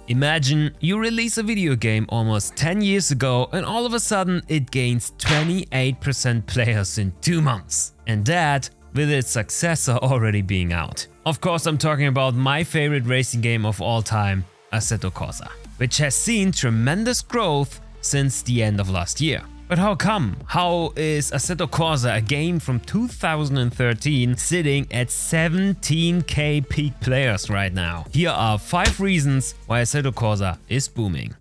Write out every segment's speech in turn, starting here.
Imagine you release a video game almost 10 years ago and all of a sudden it gains 28% players in 2 months. And that with its successor already being out. Of course, I'm talking about my favorite racing game of all time, Assetto Corsa, which has seen tremendous growth since the end of last year. But how come? How is Assetto Corsa, a game from 2013, sitting at 17k peak players right now? Here are 5 reasons why Assetto Corsa is booming.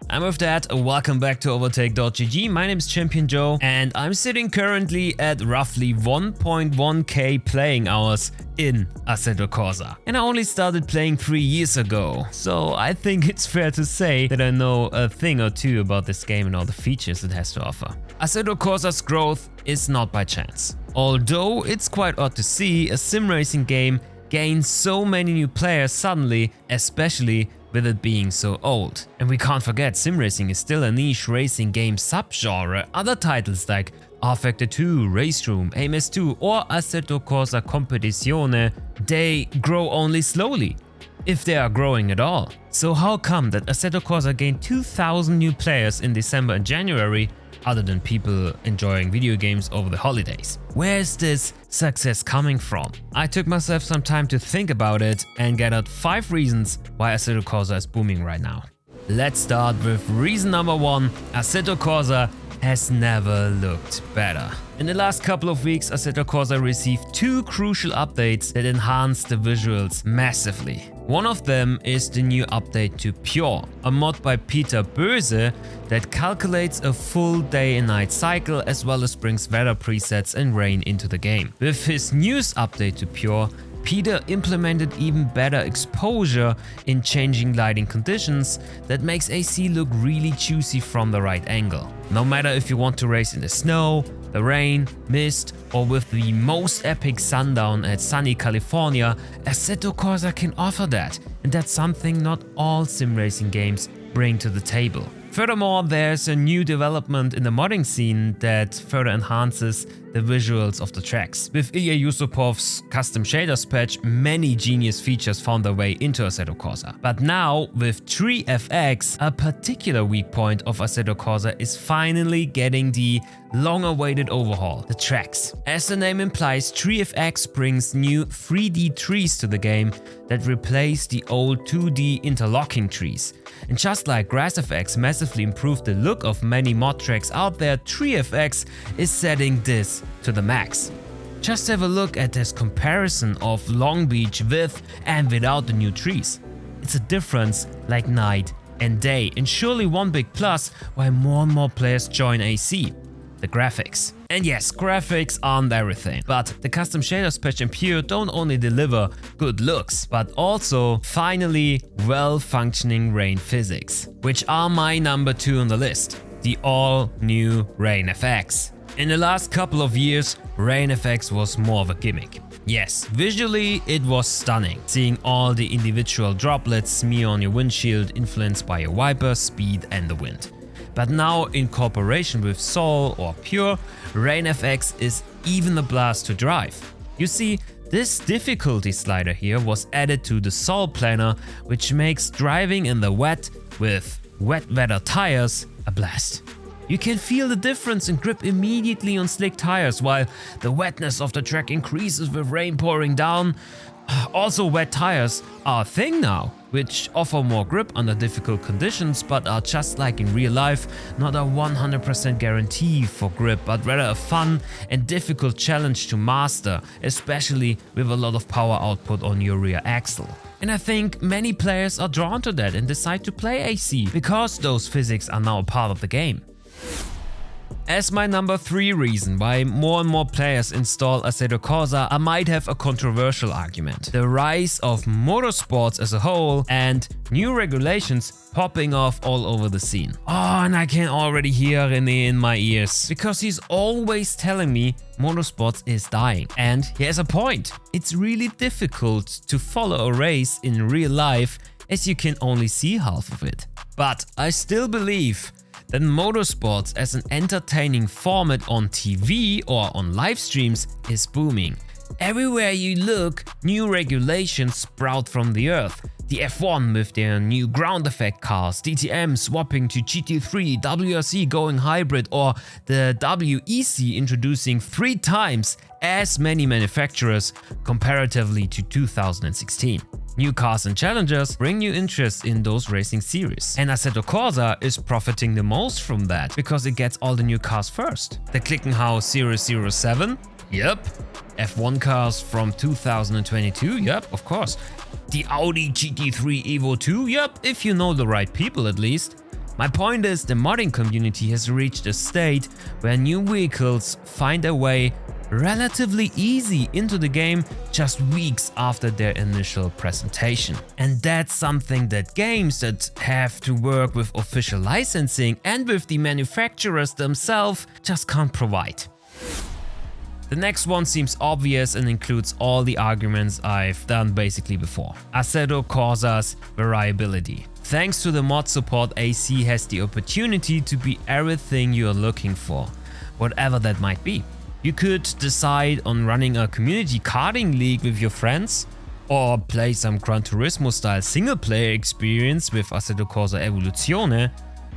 And with that, welcome back to Overtake.gg. My name is ChampionJoe and I'm sitting currently at roughly 1.1k playing hours in Assetto Corsa. And I only started playing 3 years ago, so I think it's fair to say that I know a thing or two about this game and all the features it has to offer. Assetto Corsa's growth is not by chance. Although it's quite odd to see a sim racing game gain so many new players suddenly, especially with it being so old. And we can't forget, sim racing is still a niche racing game subgenre. Other titles like R-Factor 2, Race Room, MS2 or Assetto Corsa Competizione, they grow only slowly, if they are growing at all. So how come that Assetto Corsa gained 2,000 new players in December and January, other than people enjoying video games over the holidays? Where is this success coming from? I took myself some time to think about it and gathered 5 reasons why Assetto Corsa is booming right now. Let's start with reason number 1. Assetto Corsa has never looked better. In the last couple of weeks, Assetto Corsa received 2 crucial updates that enhanced the visuals massively. One of them is the new update to Pure, a mod by Peter Böse that calculates a full day and night cycle as well as brings weather presets and rain into the game. With his newest update to Pure, Peter implemented even better exposure in changing lighting conditions that makes AC look really juicy from the right angle. No matter if you want to race in the snow, the rain, mist or with the most epic sundown at sunny California, Assetto Corsa can offer that, and that's something not all sim racing games bring to the table. Furthermore, there's a new development in the modding scene that further enhances the visuals of the tracks. With Ilya Yusupov's custom shaders patch, many genius features found their way into Assetto Corsa. But now, with TreeFX, a particular weak point of Assetto Corsa is finally getting the long-awaited overhaul, the tracks. As the name implies, TreeFX brings new 3D trees to the game that replace the old 2D interlocking trees. And just like GrassFX massively improved the look of many mod tracks out there, TreeFX is setting this to the max. Just have a look at this comparison of Long Beach with and without the new trees. It's a difference like night and day, and surely one big plus why more and more players join AC. The graphics. And yes, graphics aren't everything, but the custom shaders patch and Pure don't only deliver good looks, but also finally well-functioning rain physics, which are my number 2 on the list, the all-new Rain FX. In the last couple of years, Rain FX was more of a gimmick. Yes, visually it was stunning, seeing all the individual droplets smear on your windshield influenced by your wiper, speed and the wind. But now, in cooperation with Sol or Pure, Rain FX is even a blast to drive. You see, this difficulty slider here was added to the Sol planner, which makes driving in the wet with wet weather tires a blast. You can feel the difference in grip immediately on slick tires, while the wetness of the track increases with rain pouring down. Also, wet tires are a thing now, which offer more grip under difficult conditions, but are just like in real life, not a 100% guarantee for grip, but rather a fun and difficult challenge to master, especially with a lot of power output on your rear axle. And I think many players are drawn to that and decide to play AC, because those physics are now a part of the game. As my number 3 reason why more and more players install Assetto Corsa, I might have a controversial argument. The rise of motorsports as a whole and new regulations popping off all over the scene. Oh, and I can already hear René in my ears, because he's always telling me motorsports is dying. And he has a point. It's really difficult to follow a race in real life as you can only see half of it. But I still believe that motorsports as an entertaining format on TV or on live streams is booming. Everywhere you look, new regulations sprout from the earth. The F1 with their new ground effect cars, DTM swapping to GT3, WRC going hybrid, or the WEC introducing 3 times as many manufacturers comparatively to 2016. New cars and challengers bring new interest in those racing series. And Assetto Corsa is profiting the most from that because it gets all the new cars first. The Clickenhaus 007? Yep. F1 cars from 2022? Yep, of course. The Audi GT3 Evo 2? Yep, if you know the right people at least. My point is, the modding community has reached a state where new vehicles find their way relatively easy into the game just weeks after their initial presentation. And that's something that games that have to work with official licensing and with the manufacturers themselves just can't provide. The next one seems obvious and includes all the arguments I've done basically before. Assetto Corsa's variability. Thanks to the mod support, AC has the opportunity to be everything you're looking for, whatever that might be. You could decide on running a community karting league with your friends, or play some Gran Turismo style single player experience with Assetto Corsa Evoluzione.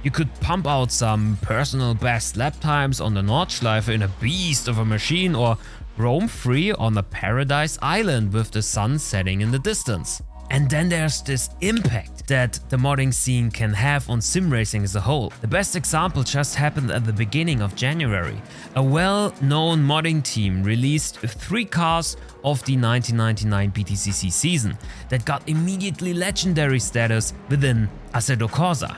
You could pump out some personal best lap times on the Nordschleife in a beast of a machine, or roam free on a paradise island with the sun setting in the distance. And then there's this impact that the modding scene can have on sim racing as a whole. The best example just happened at the beginning of January. A well-known modding team released 3 cars of the 1999 BTCC season that got immediately legendary status within Assetto Corsa.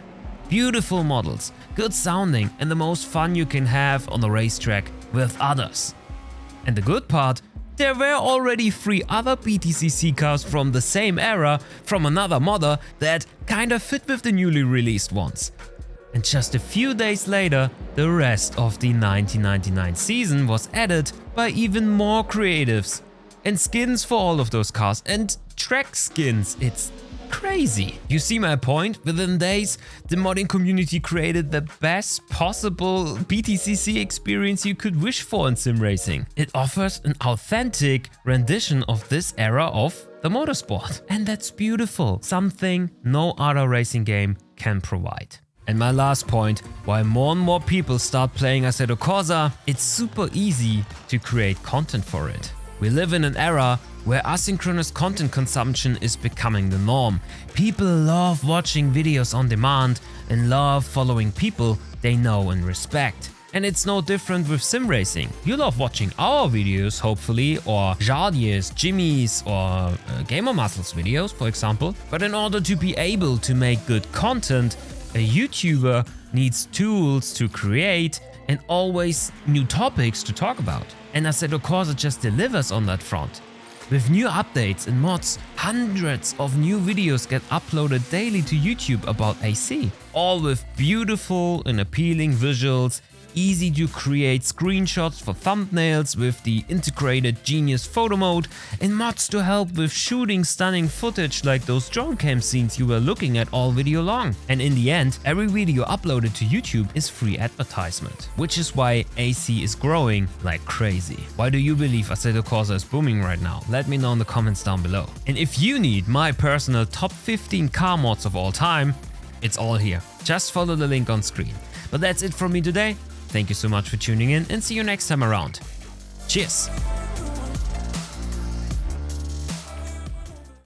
Beautiful models, good sounding, and the most fun you can have on the racetrack with others. And the good part, there were already 3 other BTCC cars from the same era from another modder that kinda fit with the newly released ones. And just a few days later, the rest of the 1999 season was added by even more creatives. And skins for all of those cars, and track skins, it's crazy. You see my point? Within days, the modding community created the best possible BTCC experience you could wish for in sim racing. It offers an authentic rendition of this era of the motorsport. And that's beautiful, something no other racing game can provide. And my last point, while more and more people start playing Assetto Corsa, it's super easy to create content for it. We live in an era where asynchronous content consumption is becoming the norm. People love watching videos on demand and love following people they know and respect. And it's no different with sim racing. You love watching our videos, hopefully, or Jardier's, Jimmy's, or Gamer Muscles videos, for example. But in order to be able to make good content, a YouTuber needs tools to create and always new topics to talk about. And Assetto Corsa just delivers on that front. With new updates and mods, hundreds of new videos get uploaded daily to YouTube about AC. All with beautiful and appealing visuals, easy to create screenshots for thumbnails with the integrated Genius photo mode, and mods to help with shooting stunning footage like those drone cam scenes you were looking at all video long. And in the end, every video uploaded to YouTube is free advertisement, which is why AC is growing like crazy. Why do you believe Assetto Corsa is booming right now? Let me know in the comments down below. And if you need my personal top 15 car mods of all time, it's all here. Just follow the link on screen. But that's it from me today. Thank you so much for tuning in and see you next time around. Cheers!